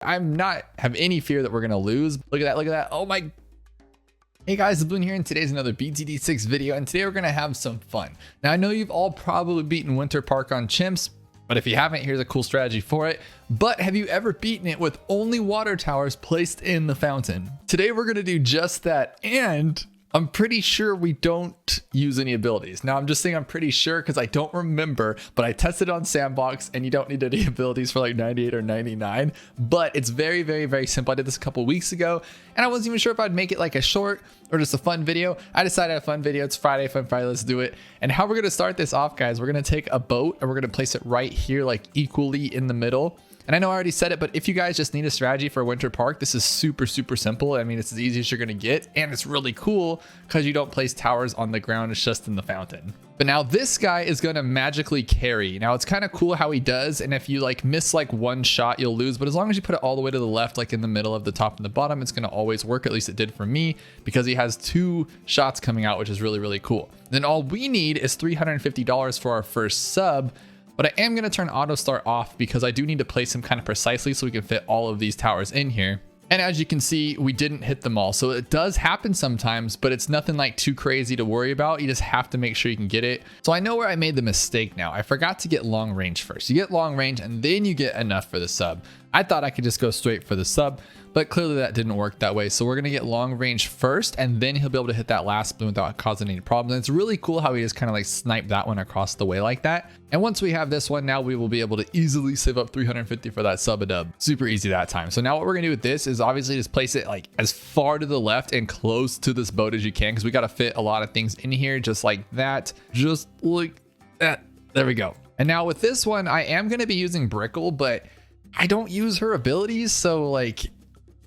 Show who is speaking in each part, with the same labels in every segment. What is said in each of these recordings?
Speaker 1: I'm not have any fear that we're gonna lose. Look at that, look at that. Oh my. Hey guys, Dabloon here, and today's another BTD6 video, and today we're gonna have some fun. Now I know you've all probably beaten Winter Park on chimps, but if you haven't, here's a cool strategy for it. But have you ever beaten it with only water towers placed in the fountain? Today we're gonna do just that, and I'm pretty sure we don't use any abilities. Now I'm just saying I'm pretty sure because I don't remember, but I tested on Sandbox and you don't need any abilities for like 98 or 99, but it's very, very, very simple. I did this a couple weeks ago and I wasn't even sure if I'd make it like a short or just a fun video. I decided a fun video. It's Friday, Fun Friday, let's do it. And how we're gonna start this off, guys, we're gonna take a boat and we're gonna place it right here, like equally in the middle. And I know I already said it, but if you guys just need a strategy for Winter Park, this is super, super simple. I mean, it's as easy as you're gonna get, and it's really cool because you don't place towers on the ground, it's just in the fountain. But now this guy is gonna magically carry. Now it's kind of cool how he does, and if you like miss like one shot, you'll lose, but as long as you put it all the way to the left, like in the middle of the top and the bottom, it's gonna always work. At least it did for me, because he has 2 shots coming out, which is really, really cool. Then all we need is $350 for our first sub. But I am going to turn auto start off because I do need to place him kind of precisely so we can fit all of these towers in here. And as you can see, we didn't hit them all. So it does happen sometimes, but it's nothing like too crazy to worry about. You just have to make sure you can get it. So I know where I made the mistake now. I forgot to get long range first. You get long range and then you get enough for the sub. I thought I could just go straight for the sub, but clearly that didn't work that way. So we're going to get long range first, and then he'll be able to hit that last balloon without causing any problems. And it's really cool how he just kind of like sniped that one across the way like that. And once we have this one, now we will be able to easily save up 350 for that sub a dub. Super easy that time. So now what we're going to do with this is obviously just place it like as far to the left and close to this boat as you can, because we got to fit a lot of things in here just like that. Just like that. There we go. And now with this one, I am going to be using Brickell, but I don't use her abilities, so like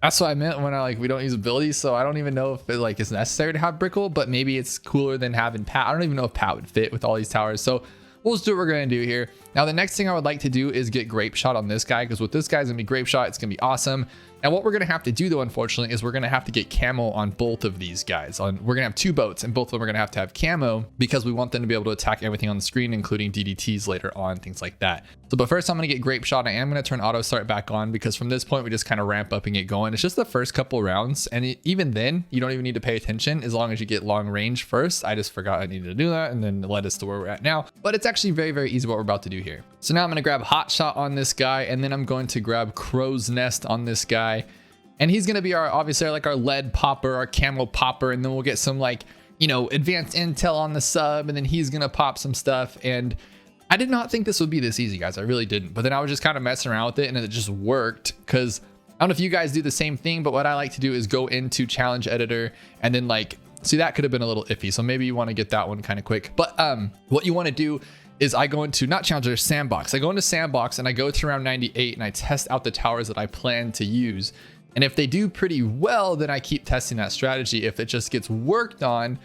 Speaker 1: that's what I meant when we don't use abilities. So I don't even know if it like is necessary to have Brickell, but maybe it's cooler than having Pat. I don't even know if Pat would fit with all these towers. So we'll just do what we're going to do here. Now the next thing I would like to do is get Grape Shot on this guy, because with this guy's gonna be Grape Shot, it's gonna be awesome. Now what we're gonna have to do though, unfortunately, is we're gonna have to get camo on both of these guys. We're gonna have 2 boats, and both of them are gonna have to have camo because we want them to be able to attack everything on the screen, including DDTs later on, things like that. So, but first I'm gonna get Grape Shot. I am gonna turn auto start back on because from this point we just kind of ramp up and get going. It's just the first couple rounds, and even then you don't even need to pay attention as long as you get long range first. I just forgot I needed to do that, and then it led us to where we're at now. But it's actually very, very easy what we're about to do here. So now I'm gonna grab Hot Shot on this guy, and then I'm going to grab Crow's Nest on this guy. And he's going to be obviously our lead popper, our camo popper. And then we'll get some like, you know, advanced intel on the sub. And then he's going to pop some stuff. And I did not think this would be this easy, guys. I really didn't. But then I was just kind of messing around with it and it just worked. Because I don't know if you guys do the same thing, but what I like to do is go into challenge editor and then like, see, that could have been a little iffy. So maybe you want to get that one kind of quick. But what you want to do is I go into not challenger, Sandbox. I go into Sandbox and I go to round 98 and I test out the towers that I plan to use. And if they do pretty well, then I keep testing that strategy. If it just gets worked on,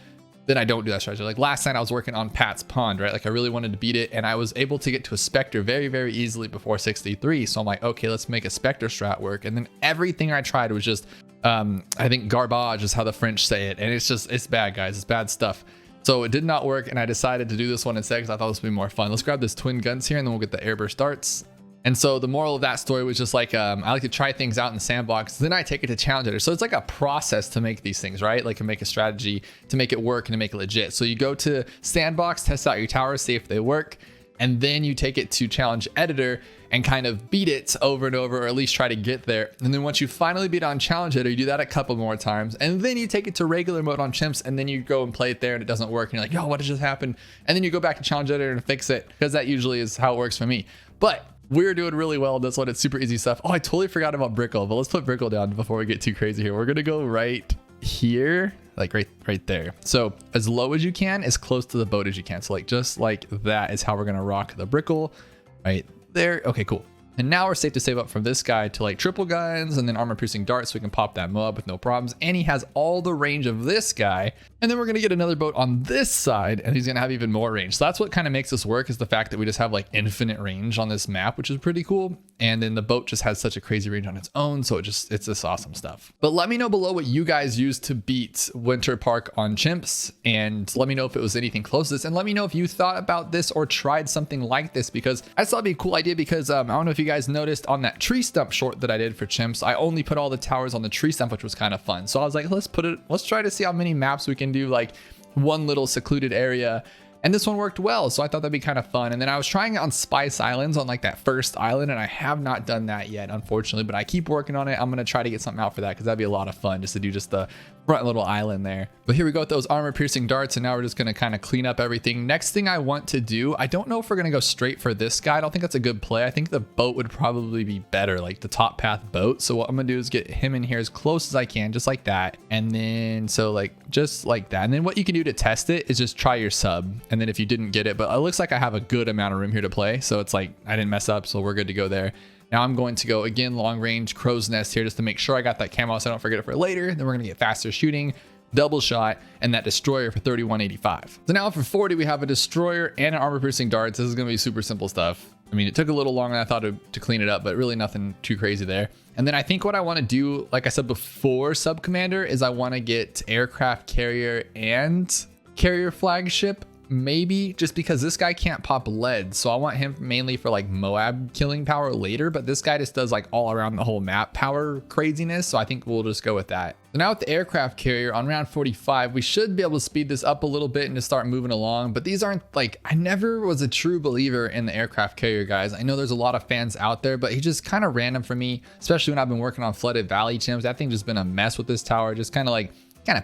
Speaker 1: then I don't do that strategy. Like last night I was working on Pat's Pond, right? Like I really wanted to beat it, and I was able to get to a Spectre very, very easily before 63. So I'm like, okay, let's make a Spectre strat work. And then everything I tried was just, I think garbage is how the French say it. And it's bad, guys. It's bad stuff. So it did not work, and I decided to do this one instead because I thought this would be more fun. Let's grab this twin guns here, and then we'll get the airburst darts. And so the moral of that story was just like, I like to try things out in the Sandbox, then I take it to challenge editor. So it's like a process to make these things, right? Like to make a strategy to make it work and to make it legit. So you go to Sandbox, test out your towers, see if they work, and then you take it to challenge editor and kind of beat it over and over, or at least try to get there. And then once you finally beat on challenge editor, you do that a couple more times, and then you take it to regular mode on chimps, and then you go and play it there and it doesn't work. And you're like, yo, what just happened? And then you go back to challenge editor and fix it, because that usually is how it works for me. But we're doing really well in this one. It's super easy stuff. Oh, I totally forgot about Brickell, but let's put Brickell down before we get too crazy here. We're gonna go right here, like right there. So as low as you can, as close to the boat as you can. So like just like that is how we're gonna rock the Brickell right there. Okay, cool. And now we're safe to save up from this guy to like triple guns and then armor piercing darts, so we can pop that mob with no problems. And he has all the range of this guy. And then we're gonna get another boat on this side, and he's gonna have even more range. So that's what kind of makes this work, is the fact that we just have like infinite range on this map, which is pretty cool. And then the boat just has such a crazy range on its own. So it's just awesome stuff. But let me know below what you guys used to beat Winter Park on chimps. And let me know if it was anything close to this. And let me know if you thought about this or tried something like this, because I thought it'd be a cool idea, because I don't know if you guys noticed on that tree stump short that I did for chimps, I only put all the towers on the tree stump, which was kind of fun. So I was like, let's try to see how many maps we can do, like one little secluded area. And this one worked well, so I thought that'd be kind of fun. And then I was trying it on Spice Islands on like that first island, and I have not done that yet, unfortunately, but I keep working on it. I'm gonna try to get something out for that, because that'd be a lot of fun just to do just the front little island there. But here we go with those armor piercing darts, and now we're just gonna kind of clean up everything. Next thing I want to do, I don't know if we're gonna go straight for this guy. I don't think that's a good play. I think the boat would probably be better, like the top path boat. So what I'm gonna do is get him in here as close as I can, just like that. And then so like just like that. And then what you can do to test it is just try your sub, and then if you didn't get it, but it looks like I have a good amount of room here to play, so it's like I didn't mess up, so we're good to go there. Now I'm going to go again long range crow's nest here, just to make sure I got that camo so I don't forget it for later. Then we're gonna get faster shooting, double shot, and that destroyer for 3185. So now for 40 we have a destroyer and an armor piercing darts. This is gonna be super simple stuff. I mean, it took a little longer than I thought to clean it up, but really nothing too crazy there. And then I think what I want to do, like I said before, sub commander, is I want to get aircraft carrier and carrier flagship, maybe, just because this guy can't pop lead, so I want him mainly for like Moab killing power later, but this guy just does like all around the whole map power craziness, so I think we'll just go with that. So now with the aircraft carrier on round 45, we should be able to speed this up a little bit and just start moving along. But these aren't like, I never was a true believer in the aircraft carrier, guys. I know there's a lot of fans out there, but he's just kind of random for me, especially when I've been working on Flooded Valley chimps. That thing just been a mess with this tower, just kind of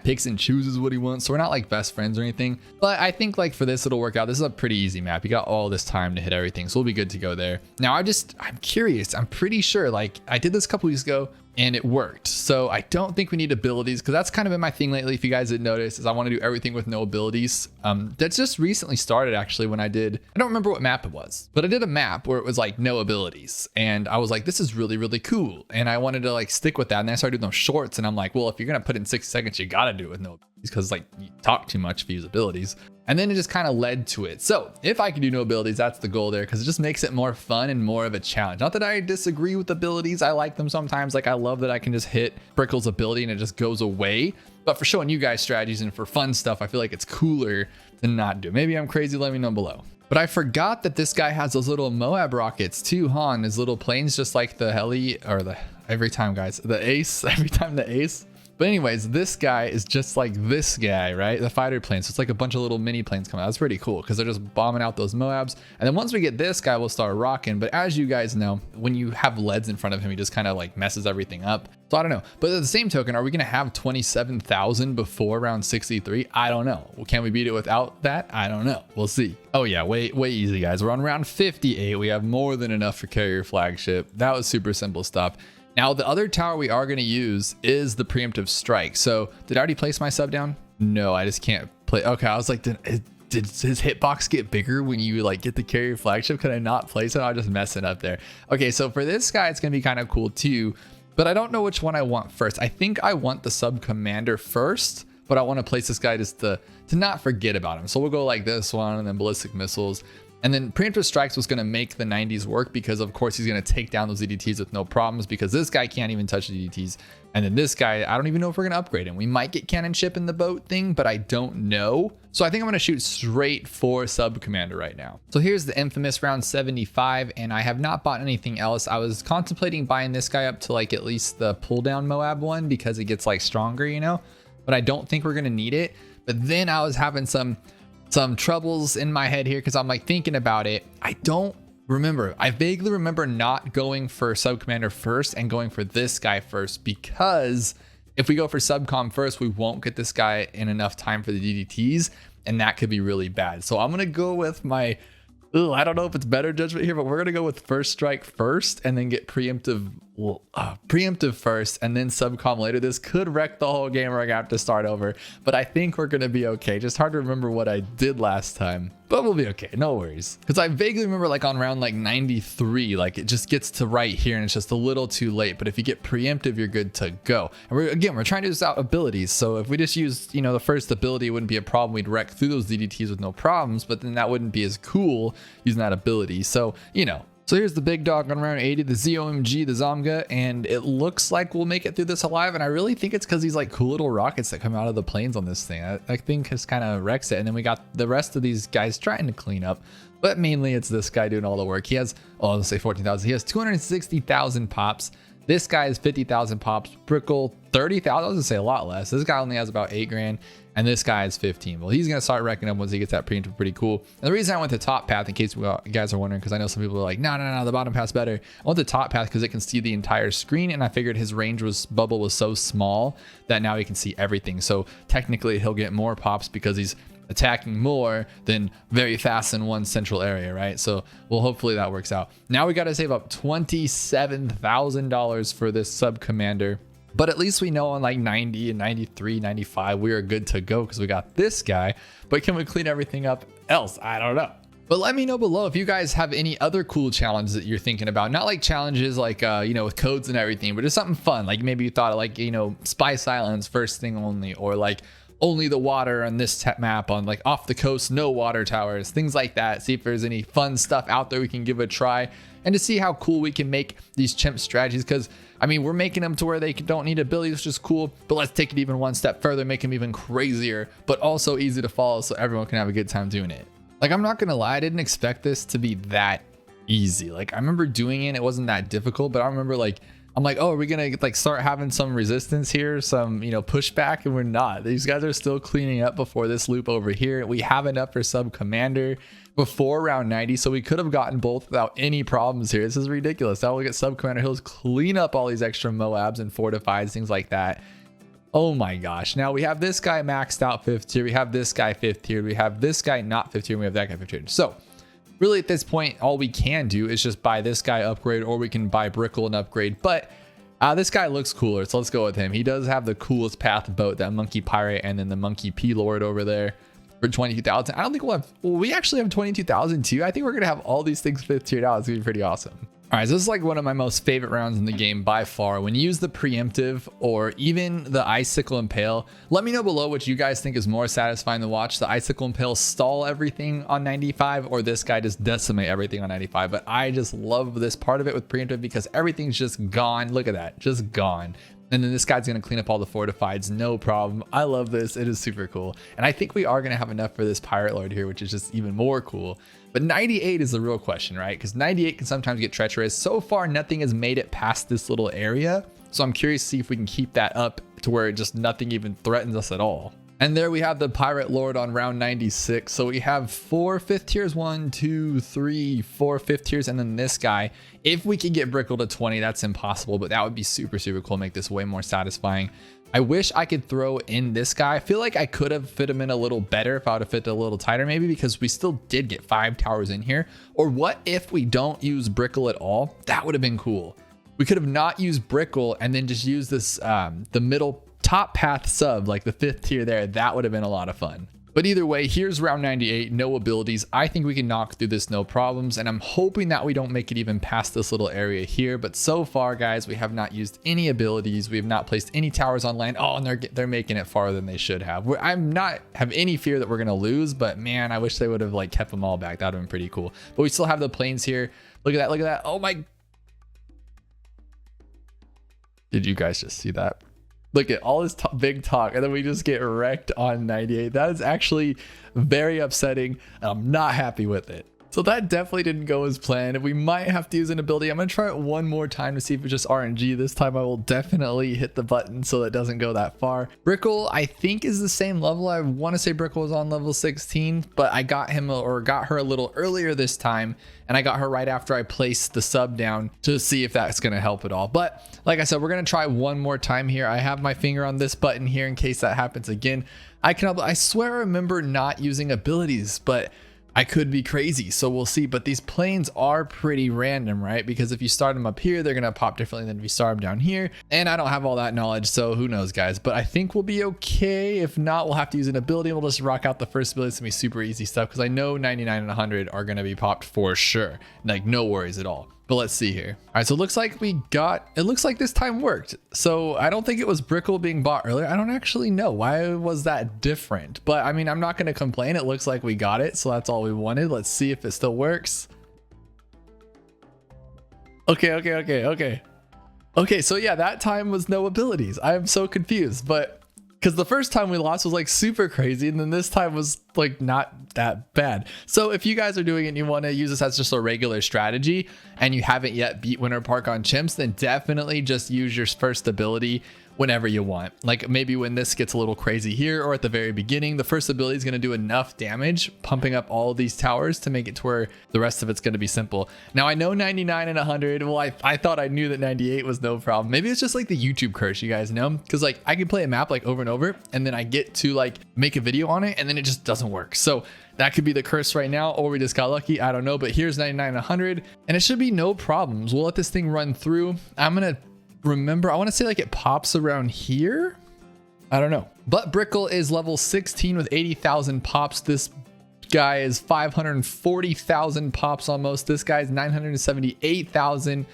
Speaker 1: picks and chooses what he wants, so we're not like best friends or anything. But I think like for this it'll work out. This is a pretty easy map. You got all this time to hit everything, so we'll be good to go there. Now I'm curious, I'm pretty sure, like I did this a couple weeks ago and it worked, so I don't think we need abilities, because that's kind of been my thing lately, if you guys didn't notice, is I want to do everything with no abilities. That's just recently started actually, when I don't remember what map it was, but I did a map where it was like no abilities, and I was like, this is really, really cool, and I wanted to like stick with that. And then I started doing those shorts, and I'm like, well, if you're gonna put in 60 seconds, you gotta do it with no abilities, because like you talk too much if you use abilities. And then it just kind of led to it. So if I can do no abilities, that's the goal there, because it just makes it more fun and more of a challenge. Not that I disagree with abilities, I like them sometimes. Like I love that I can just hit Brickell's ability and it just goes away. But for showing you guys strategies and for fun stuff, I feel like it's cooler to not do. Maybe I'm crazy, let me know below. But I forgot that this guy has those little Moab rockets too, huh? And his little planes, just like the heli, or the, every time guys, the ace, every time the ace. But anyways, this guy is just like this guy, right? The fighter plane. So it's like a bunch of little mini planes coming out. That's pretty cool, because they're just bombing out those Moabs. And then once we get this guy, we'll start rocking. But as you guys know, when you have leads in front of him, he just kind of like messes everything up. So I don't know. But at the same token, are we going to have 27,000 before round 63? I don't know. Well, can we beat it without that? I don't know. We'll see. Oh yeah, way easy, guys. We're on round 58. We have more than enough for carrier flagship. That was super simple stuff. Now, the other tower we are going to use is the preemptive strike. So did I already place my sub down? No, I just can't play. Okay, I was like, did his hitbox get bigger when you like get the carrier flagship? Could I not place it? I was just messing up there. Okay, so for this guy, it's going to be kind of cool too, but I don't know which one I want first. I think I want the sub commander first, but I want to place this guy just to not forget about him. So we'll go like this one, and then ballistic missiles. And then preemptive strikes was going to make the 90s work, because of course he's going to take down those EDTs with no problems, because this guy can't even touch the EDTs. And then this guy, I don't even know if we're going to upgrade him. We might get cannon ship in the boat thing, but I don't know. So I think I'm going to shoot straight for sub commander right now. So here's the infamous round 75, and I have not bought anything else. I was contemplating buying this guy up to like at least the pull down Moab one, because it gets like stronger, you know, but I don't think we're going to need it. But then I was having some troubles in my head here, because I'm like thinking about it. I don't remember. I vaguely remember not going for sub commander first and going for this guy first, because if we go for subcom first, we won't get this guy in enough time for the DDTs, and that could be really bad. So I'm gonna go with my, I don't know if it's better judgment here, but we're gonna go with first strike first and then get preemptive first and then subcom later. This could wreck the whole game. We're gonna have to start over, but I think we're gonna be okay. Just hard to remember what I did last time, but we'll be okay, no worries. Because I vaguely remember like on round like 93, like it just gets to right here and it's just a little too late. But if you get preemptive, you're good to go. And we're trying to use out abilities, so if we just use, you know, the first ability, it wouldn't be a problem. We'd wreck through those DDTs with no problems, but then that wouldn't be as cool using that ability. So, you know, So here's the big dog on round 80, the ZOMG, the Zomga, and it looks like we'll make it through this alive. And I really think it's because these like cool little rockets that come out of the planes on this thing. I think has kind of wrecks it. And then we got the rest of these guys trying to clean up, but mainly it's this guy doing all the work. He has, oh, let's say 14,000. He has 260,000 pops. This guy has 50,000 pops. Brickell 30,000. I was gonna say a lot less. This guy only has about 8 grand, and this guy is 15. Well, he's gonna start wrecking up once he gets that preemptive. Pretty cool. And the reason I went the top path, in case you guys are wondering, because I know some people are like, no, the bottom path's better. I went the top path because it can see the entire screen, and I figured his bubble was so small that now he can see everything. So technically, he'll get more pops because he's attacking more than very fast in one central area, right? So well, hopefully that works out. Now we got to save up $27,000 for this sub commander, but at least we know on like 90 and 93, 95 we are good to go because we got this guy. But can we clean everything up else? I don't know. But let me know below if you guys have any other cool challenges that you're thinking about. Not like challenges like, with codes and everything, but just something fun. Like maybe you thought of like, Spice Islands first thing only, or like only the water on this map, on like off the coast, no water towers, things like that. See if there's any fun stuff out there we can give a try, and to see how cool we can make these chimp strategies. Because I mean, we're making them to where they don't need abilities, which is cool, but let's take it even one step further, make them even crazier, but also easy to follow so everyone can have a good time doing it. Like, I'm not gonna lie, I didn't expect this to be that easy. Like, I remember doing it wasn't that difficult, but I remember like, I'm like, oh, are we gonna like start having some resistance here, some pushback? And we're not. These guys are still cleaning up before this loop over here. We have enough for sub commander before round 90, so we could have gotten both without any problems here. This is ridiculous. Now we'll get sub commander hills, clean up all these extra Moabs and fortifieds, things like that. Oh my gosh. Now we have this guy maxed out 5th tier, we have this guy 5th tier, we have this guy not 5th tier, and we have that guy 5th tier. So really at this point, all we can do is just buy this guy upgrade, or we can buy Brickell and upgrade. But this guy looks cooler, so let's go with him. He does have the coolest path boat, that monkey pirate, and then the monkey P-Lord over there for 22,000. I don't think we'll have, well, we actually have 22,000 too. I think we're gonna have all these things 5th tiered out. It's gonna be pretty awesome. All right, so this is like one of my most favorite rounds in the game by far. When you use the preemptive or even the icicle impale, let me know below what you guys think is more satisfying to watch. The icicle impale stall everything on 95, or this guy just decimate everything on 95. But I just love this part of it with preemptive because everything's just gone. Look at that, just gone. And then this guy's gonna clean up all the fortifieds, no problem. I love this, it is super cool. And I think we are gonna have enough for this pirate lord here, which is just even more cool. But 98 is the real question, right? Because 98 can sometimes get treacherous. So far, nothing has made it past this little area. So I'm curious to see if we can keep that up to where just nothing even threatens us at all. And there we have the pirate lord on round 96. So we have 4 5th tiers, 1, 2, 3, 4 5th tiers, and then this guy. If we can get Brickell to 20, that's impossible, but that would be super, super cool. Make this way more satisfying. I wish I could throw in this guy. I feel like I could have fit him in a little better if I would have fit a little tighter, maybe, because we still did get 5 towers in here. Or what if we don't use Brickell at all? That would have been cool. We could have not used Brickell and then just use this, the middle top path sub, like the 5th tier there. That would have been a lot of fun. But either way, here's round 98, no abilities. I think we can knock through this no problems, and I'm hoping that we don't make it even past this little area here. But so far, guys, we have not used any abilities. We have not placed any towers on land. Oh, and they're making it farther than they should have. I'm not have any fear that we're gonna lose, but man, I wish they would have like kept them all back. That would have been pretty cool. But we still have the planes here. Look at that, look at that. Oh my. Did you guys just see that? Look at all this big talk, and then we just get wrecked on 98. That is actually very upsetting, and I'm not happy with it. So that definitely didn't go as planned. We might have to use an ability. I'm gonna try it one more time to see if it's just RNG. This time I will definitely hit the button so that it doesn't go that far. Brickell, I think, is the same level. I want to say Brickell was on level 16, but I got him or got her a little earlier this time, and I got her right after I placed the sub down to see if that's gonna help at all. But like I said, we're gonna try one more time here. I have my finger on this button here in case that happens again. I swear I remember not using abilities, but I could be crazy, so we'll see. But these planes are pretty random, right? Because if you start them up here, they're gonna pop differently than if you start them down here. And I don't have all that knowledge, so who knows, guys. But I think we'll be okay. If not, we'll have to use an ability. We'll just rock out the first ability. It's gonna be super easy stuff, because I know 99 and 100 are gonna be popped for sure. Like, no worries at all. But let's see here. All right, so it looks like it looks like this time worked. So I don't think it was Brickell being bought earlier. I don't actually know. Why was that different? But I mean, I'm not gonna complain. It looks like we got it, so that's all we wanted. Let's see if it still works. Okay, so yeah, that time was no abilities. I am so confused, but because the first time we lost was like super crazy, and then this time was like not that bad. So if you guys are doing it and you want to use this as just a regular strategy and you haven't yet beat Winter Park on chimps, then definitely just use your first ability whenever you want. Like maybe when this gets a little crazy here or at the very beginning, the first ability is going to do enough damage pumping up all of these towers to make it to where the rest of it's going to be simple. Now I know 99 and 100. Well, I thought I knew that 98 was no problem. Maybe it's just like the YouTube curse, you guys know? Because like I can play a map like over and over and then I get to like make a video on it and then it just doesn't work. So that could be the curse right now, or we just got lucky. I don't know, but here's 99 and 100 and it should be no problems. We'll let this thing run through. I'm going to remember, I want to say like it pops around here. I don't know, but Brickell is level 16 with 80,000 pops. This guy is 540,000 pops almost. This guy's 978,000,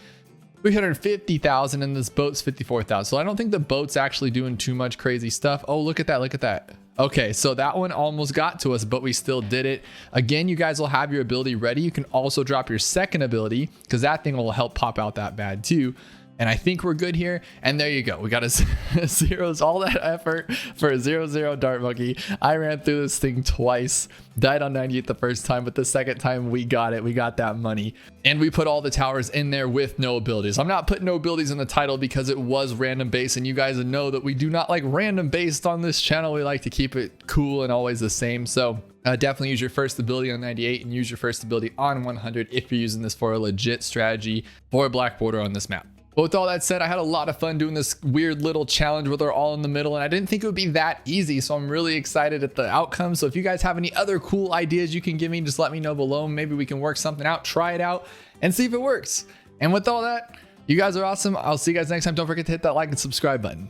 Speaker 1: 350,000, and this boat's 54,000. So I don't think the boat's actually doing too much crazy stuff. Oh, look at that, look at that. Okay, so that one almost got to us, but we still did it. Again, you guys will have your ability ready. You can also drop your second ability because that thing will help pop out that bad too. And I think we're good here. And there you go. We got a zeros, all that effort for a 0-0 dart monkey. I ran through this thing twice, died on 98 the first time, but the second time we got it. We got that money. And we put all the towers in there with no abilities. I'm not putting no abilities in the title because it was random based. And you guys know that we do not like random based on this channel. We like to keep it cool and always the same. So definitely use your first ability on 98 and use your first ability on 100 if you're using this for a legit strategy for a black border on this map. But with all that said, I had a lot of fun doing this weird little challenge where they're all in the middle, and I didn't think it would be that easy, so I'm really excited at the outcome. So if you guys have any other cool ideas you can give me, just let me know below. Maybe we can work something out, try it out, and see if it works. And with all that, you guys are awesome. I'll see you guys next time. Don't forget to hit that like and subscribe button.